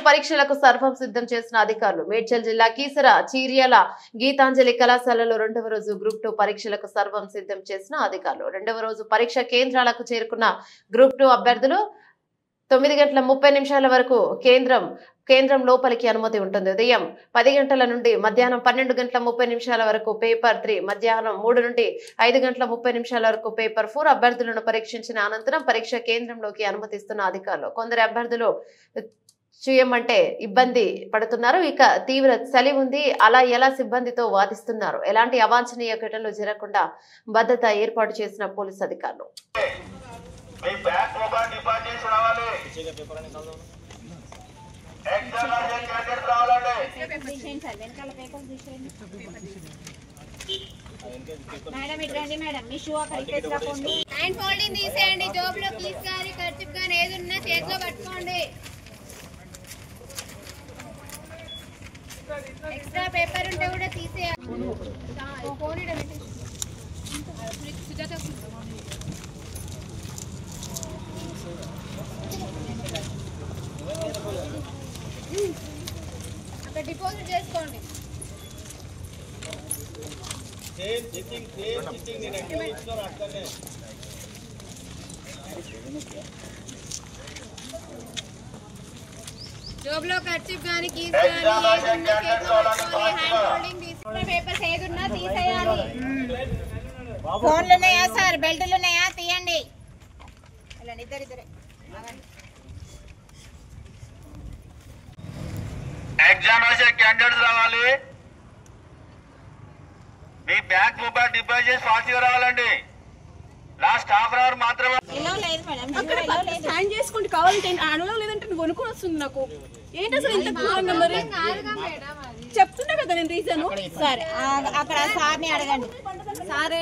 పరీక్షలకు సర్వం సిద్ధం చేసిన అధికారులు. మేడ్చల్ జిల్లా కీసర చీర్యాల గీతాంజలి కళాశాలలో రెండవ రోజు గ్రూప్ 2 పరీక్షలకు సర్వం సిద్ధం చేసిన అధికారులు. రెండవ రోజు పరీక్ష కేంద్రాలకు చేరుకున్న గ్రూప్ 2 అభ్యర్థులు 9:30 వరకు కేంద్రం లోపలికి అనుమతి ఉంటుంది. ఉదయం 10 గంటల నుండి మధ్యాహ్నం 12:30 వరకు పేపర్ 3, మధ్యాహ్నం 3 నుండి 5:30 వరకు పేపర్ 4 అభ్యర్థులను పరీక్షించిన అనంతరం పరీక్ష కేంద్రంలోకి అనుమతిస్తున్న అధికారులు. కొందరు అభ్యర్థులు చేయమంటే ఇబ్బంది పడుతున్నారు. ఇక తీవ్ర చలి ఉంది, అలా ఎలా సిబ్బందితో వాదిస్తున్నారు. ఎలాంటి అవాంఛనీయ ఘటనలు జరగకుండా భద్రత ఏర్పాటు చేసిన పోలీసు అధికారులు. మేడం ఇట్రండి మేడం, మీ షూ అక్కడ పెట్టేసుకోండి. హ్యాండ్ ఫోల్డింగ్ తీసేయండి, జోబులో కీస్ కానీ ఖర్చు కానీ ఏది ఉన్నా చేతిలో పట్టుకోండి. ఎక్స్ట్రా పేపర్ ఉంటే కూడా తీసేయాలి. అక్కడ డిపాజిట్ చేసుకోండి. జోబులో ఖర్చు కానీ కీస్ కానీ ఏదున్నా చేతిలో పట్టుకోవాలి. హ్యాండ్ హోల్డింగ్ తీసుకున్న పేపర్స్ ఏదున్నా తీసేయాలి. ఫోన్లు ఉన్నాయా సార్, బెల్టులు ఉన్నాయా, తీయండి. ఇద్దరిద్దరే ఎగ్జామ్ రాసే క్యాండిడేట్స్ రావాలి. మీ బ్యాంక్ మొబైల్ డిపాజిట్ ఫాస్ట్గా రావాలండి. లాస్ట్ హాఫ్ అవర్ మాత్రమే. సైన్ చేసుకోండి కావాలంటే. అనడం లేదంటే కొనుక్కొని వస్తుంది నాకు. ఏంటి అసలు ఇంత ఘోరంగా? మరి చెప్తున్నా కదా నేను రీజన్. సరే అక్కడ సార్ని అడగండి. సార్